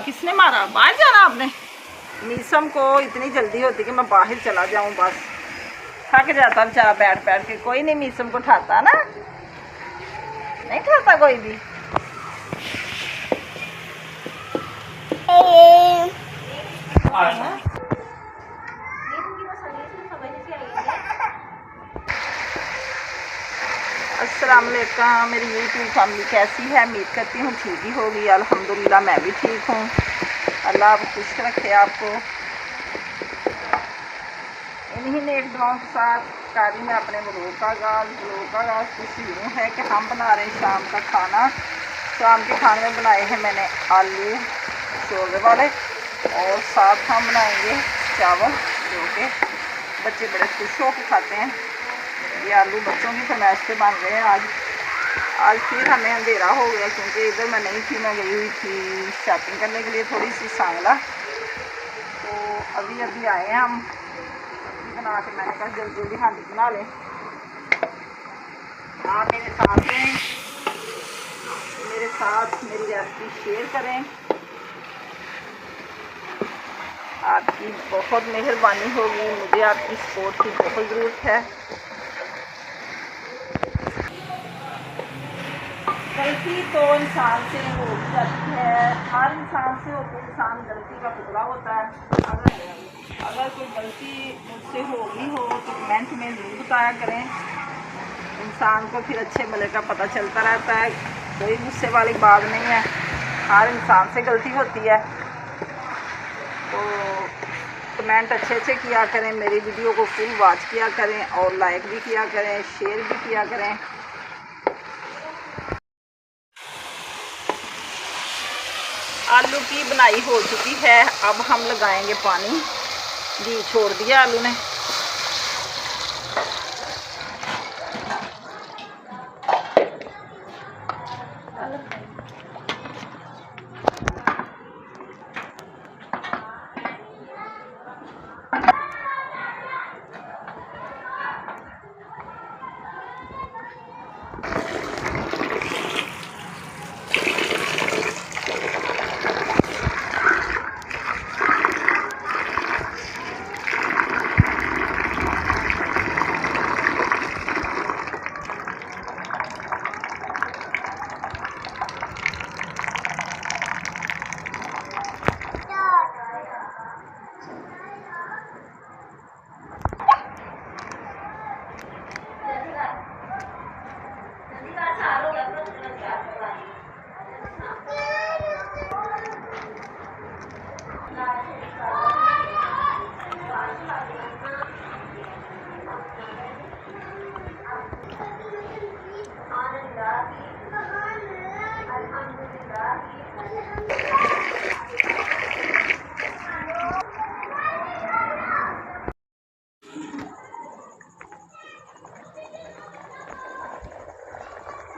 किसने मारा? बाहर जाना आपने? मीसम को इतनी जल्दी होती कि मैं बाहर चला जाऊं, बस थक जाता बेचारा बैठ बैठ के। कोई नहीं मीसम को उठाता ना, नहीं उठाता कोई भी। अस्सलाम वालेकुम, मेरी यूट्यूब फैमिली कैसी है? उम्मीद करती हूँ ठीक ही होगी। अल्हम्दुलिल्लाह मैं भी ठीक हूँ। अल्लाह खुश रखे आपको। इन्हीं नेक दुआओं के साथ कारी में अपने व्लॉग का आगाज़ कुछ यूँ है कि हम बना रहे हैं शाम का खाना। शाम के खाने में बनाए हैं मैंने आलू शोरबे वाले, और साथ हम बनाएंगे चावल, जो कि बच्चे बड़े खुश होकर खाते हैं। ये आलू बच्चों की फरमाइश पे बन रहे हैं। आज फिर हमें अंधेरा हो गया, क्योंकि इधर मैं नहीं थी, मैं गई हुई थी शॉपिंग करने के लिए थोड़ी सी सांगला। तो अभी आए हैं हम, सब्जी बना के मैंने कहा जल्दी जल्दी हांडी बना लें। आप मेरे साथ मेरी रेसिपी शेयर करें। आपकी बहुत मेहरबानी होगी, मुझे आपकी सपोर्ट की बहुत ज़रूरत है। गलती तो इंसान से हो जाती है, हर इंसान से होती है। इंसान गलती का टुकड़ा होता है। अगर कोई गलती मुझसे होगी हो तो कमेंट में ज़रूर बताया करें। इंसान को फिर अच्छे भले का पता चलता रहता है, कोई गुस्से वाली बात नहीं है। हर इंसान से गलती होती है। तो कमेंट अच्छे अच्छे किया करें, मेरी वीडियो को फुल वॉच किया करें, और लाइक भी किया करें, शेयर भी किया करें। आलू की बनाई हो चुकी है, अब हम लगाएंगे पानी। घी छोड़ दिया आलू ने।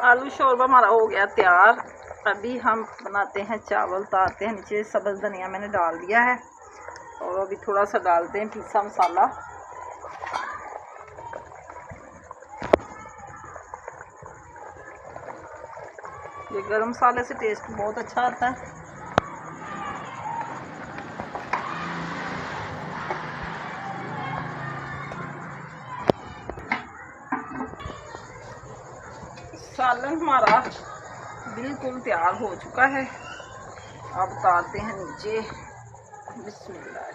आलू शोरबा हमारा हो गया तैयार। अभी हम बनाते हैं चावल, उतारते हैं नीचे। सब्ज़ धनिया मैंने डाल दिया है, और अभी थोड़ा सा डालते हैं पिसा मसाला। ये गरम मसाले से टेस्ट बहुत अच्छा आता है। सालन हमारा बिल्कुल तैयार हो चुका है। अब उतारते हैं नीचे। बिस्मिल्लाह।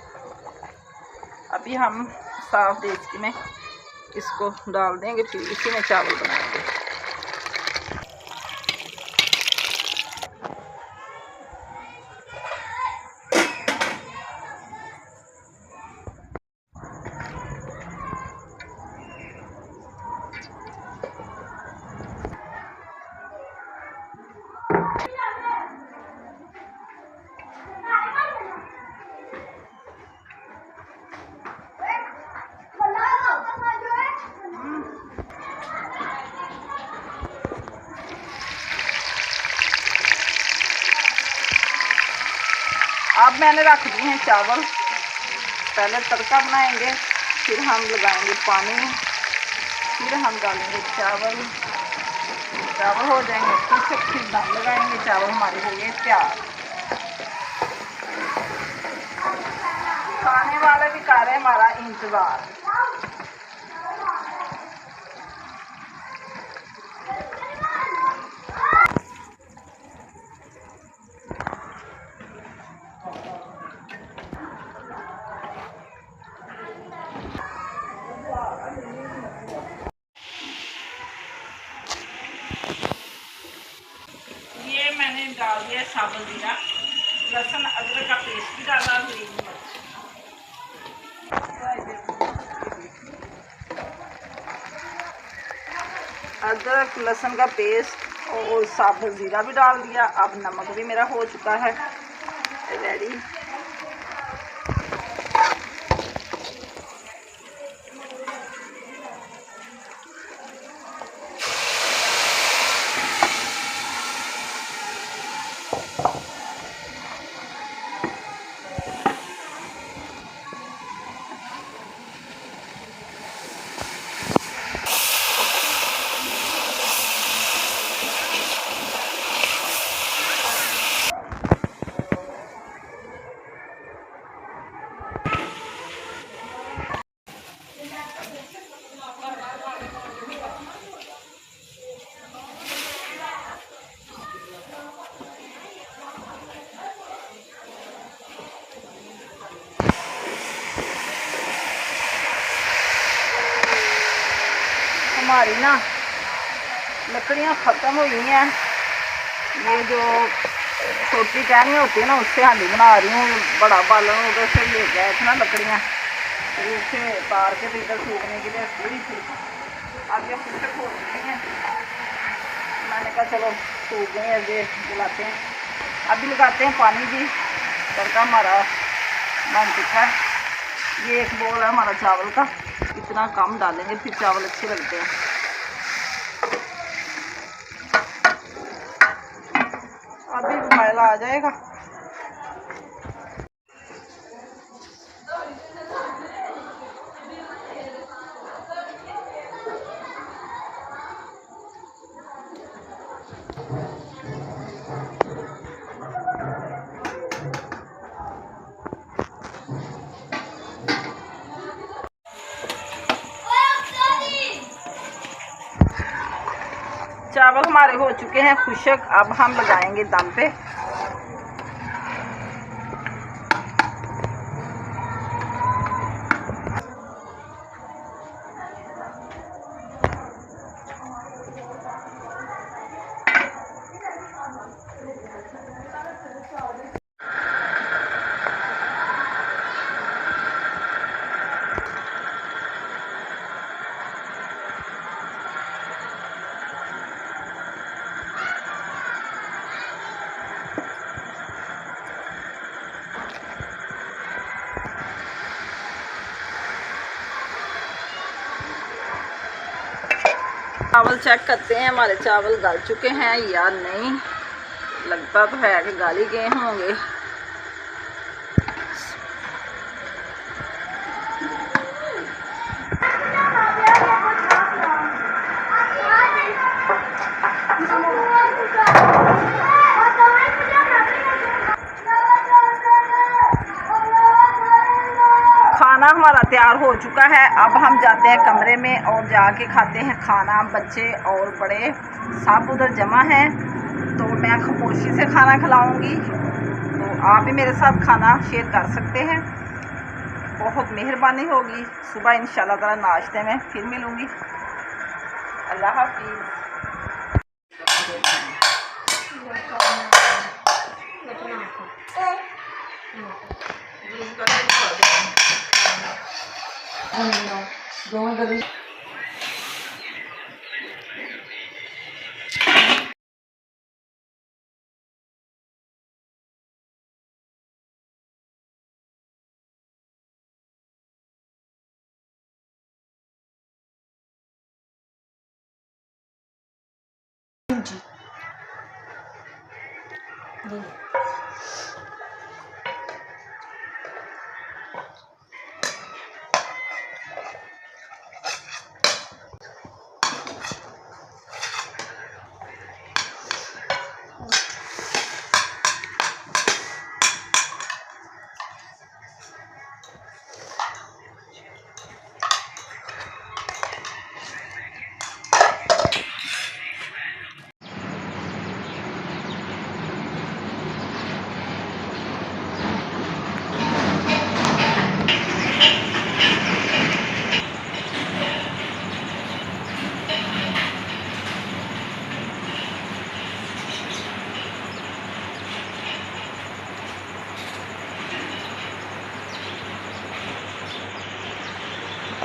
अभी हम साफ देचकी में इसको डाल देंगे, फिर इसी में चावल बनाएंगे। अब मैंने रख दिए हैं चावल। पहले तड़का बनाएंगे, फिर हम लगाएंगे पानी, फिर हम डालेंगे चावल। चावल हो जाएंगे, फिर दम लगाएंगे। चावल हमारे हो गए तैयार। खाने वाले भी कर रहे हैं हमारा इंतजार। ये मैंने डाल दिया साबुत जीरा, लहसुन अदरक का पेस्ट भी डाला, हरी मिर्च, अदरक लहसुन का पेस्ट और साबुत जीरा भी डाल दिया। अब नमक भी मेरा हो चुका है रेडी। हमारी ना लकड़ियाँ ख़त्म हो गई हैं। ये जो छोटी टहनियाँ होती है ना, उससे हांडी बना रही हूँ। बड़ा बालन उधर से ले गए थे ना लकड़ियाँ, तो उसे उतार के तो इधर सूखने के लिए रखी थी। अब ये फिर से खोल रही हैं। मैंने कहा चलो सूख गए, अभी जलाते हैं। अभी लगाते हैं पानी भी। तड़का हमारा बन चुका है। ये एक बोल है हमारा चावल का, इतना कम डालेंगे फिर चावल अच्छे लगते हैं। अभी मैला आ जाएगा। चावल हमारे हो चुके हैं खुशक। अब हम लगाएंगे दम पे। चावल चेक करते हैं हमारे चावल गल चुके हैं या नहीं। लगता तो है कि गल ही गए होंगे। खाना हमारा तैयार हो चुका है। अब हम जाते हैं कमरे में और जाके खाते हैं खाना। बच्चे और बड़े सब उधर जमा हैं, तो मैं खामोशी से खाना खिलाऊंगी। तो आप भी मेरे साथ खाना शेयर कर सकते हैं, बहुत मेहरबानी होगी। सुबह इंशाल्लाह ताला नाश्ते में फिर मिलूँगी। अल्लाह हाफिज़।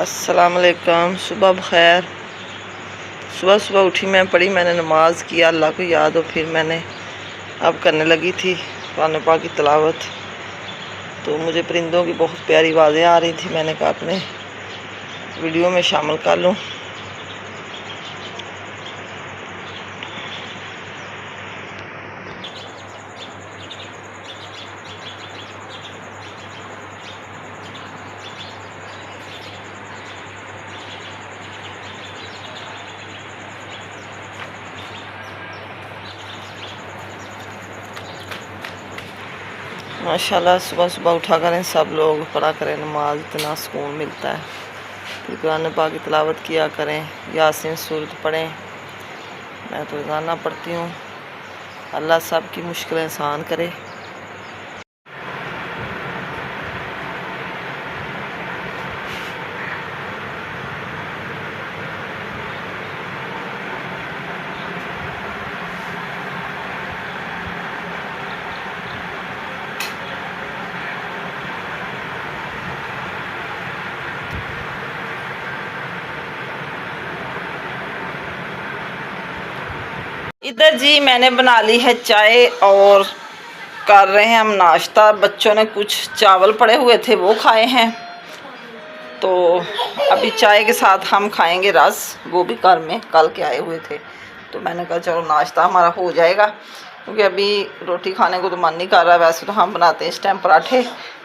अस्सलाम वालेकुम। सुबह बखैर। सुबह सुबह उठी मैं, पढ़ी मैंने नमाज़ किया, अल्लाह को याद हो, फिर मैंने अब करने लगी थी कुरान पाक की तिलावत। तो मुझे परिंदों की बहुत प्यारी आवाज़ें आ रही थी, मैंने कहा अपने वीडियो में शामिल कर लूँ। माशाल्लाह सुबह सुबह उठा करें सब लोग, पढ़ा करें नमाज, इतना सुकून मिलता है। फिर कुरान पाक की तिलावत किया करें, यासीन सूरत पढ़ें। मैं तो रोज़ाना पढ़ती हूँ। अल्लाह सब की मुश्किलें आसान करे। इधर जी मैंने बना ली है चाय और कर रहे हैं हम नाश्ता। बच्चों ने कुछ चावल पड़े हुए थे वो खाए हैं, तो अभी चाय के साथ हम खाएंगे रस। वो भी घर में कल के आए हुए थे, तो मैंने कहा चलो नाश्ता हमारा हो जाएगा, क्योंकि अभी रोटी खाने को तो मन नहीं कर रहा। वैसे तो हम बनाते हैं इस टाइम पराठे,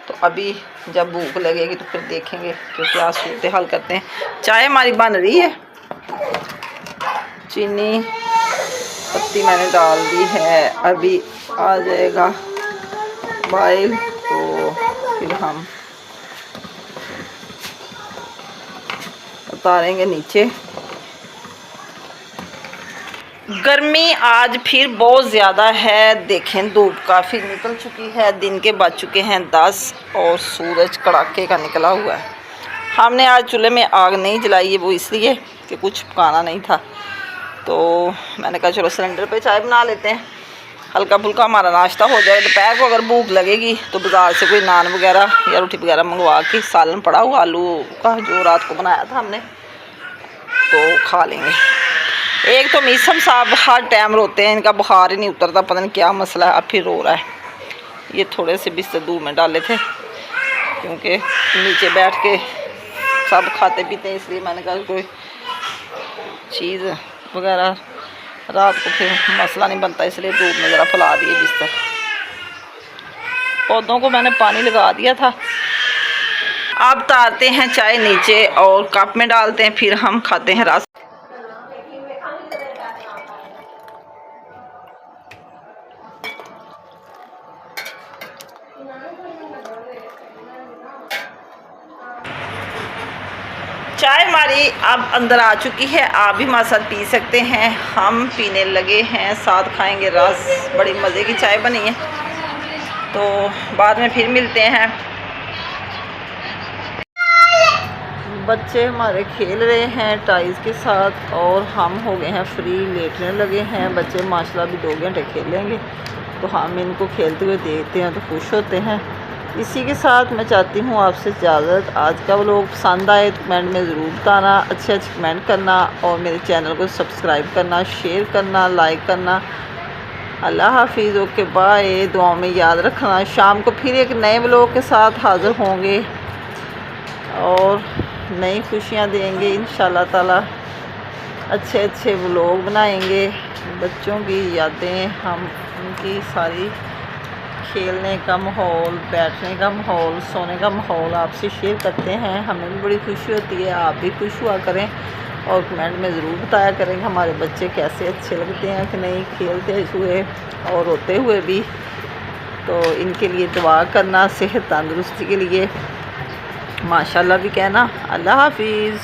तो अभी जब भूख लगेगी तो फिर देखेंगे कि क्या सूरत हाल करते हैं। चाय हमारी बन रही है, चीनी पत्ती मैंने डाल दी है, अभी आ जाएगा बॉयल, तो फिर हम उतारेंगे नीचे। गर्मी आज फिर बहुत ज़्यादा है। देखें धूप काफ़ी निकल चुकी है, दिन के बज चुके हैं 10 और सूरज कड़ाके का निकला हुआ है। हमने आज चूल्हे में आग नहीं जलाई है, वो इसलिए कि कुछ पकाना नहीं था, तो मैंने कहा चलो सिलेंडर पे चाय बना लेते हैं, हल्का फुल्का हमारा नाश्ता हो जाए। दोपहर को अगर भूख लगेगी तो बाज़ार से कोई नान वगैरह या रोटी वगैरह मंगवा के, सालन पड़ा हुआ आलू का जो रात को बनाया था हमने, तो खा लेंगे। एक तो मीसम साहब हर टाइम रोते हैं, इनका बुखार ही नहीं उतरता, पता नहीं क्या मसला है, अब फिर रो रहा है। ये थोड़े से बिस्तर दूध में डाले थे, क्योंकि नीचे बैठ के सब खाते पीते हैं, इसलिए मैंने कहा कोई चीज़ वगैरह रात को फिर मसला नहीं बनता, इसलिए दूध में ज़रा फैला दिए बिस्तर। पौधों को मैंने पानी लगा दिया था। अब तारते हैं चाय नीचे और कप में डालते हैं, फिर हम खाते हैं रस। चाय हमारी अब अंदर आ चुकी है, आप भी हमारे साथ पी सकते हैं। हम पीने लगे हैं, साथ खाएंगे रस। बड़ी मज़े की चाय बनी है, तो बाद में फिर मिलते हैं। बच्चे हमारे खेल रहे हैं टाइज के साथ और हम हो गए हैं फ्री, लेटने लगे हैं। बच्चे माशाल्लाह भी 2 घंटे खेलेंगे, तो हम इनको खेलते हुए देखते हैं तो खुश होते हैं। इसी के साथ मैं चाहती हूँ आपसे इजाज़त। आज का व्लॉग पसंद आए तो कमेंट में ज़रूर बताना, अच्छे अच्छे कमेंट करना और मेरे चैनल को सब्सक्राइब करना, शेयर करना, लाइक करना। अल्लाह हाफिज़, ओके बाय। दुआओं में याद रखना। शाम को फिर एक नए व्लॉग के साथ हाज़िर होंगे और नई खुशियाँ देंगे इंशाल्लाह ताला। अच्छे अच्छे व्लॉग बनाएंगे, बच्चों की यादें, हम उनकी सारी खेलने का माहौल, बैठने का माहौल, सोने का माहौल आपसे शेयर करते हैं। हमें भी बड़ी खुशी होती है, आप भी खुश हुआ करें और कमेंट में ज़रूर बताया करें कि हमारे बच्चे कैसे अच्छे लगते हैं कि नहीं, खेलते हुए और रोते हुए भी। तो इनके लिए दुआ करना, सेहत तंदुरुस्ती के लिए माशाल्लाह भी कहना। अल्लाह हाफिज़।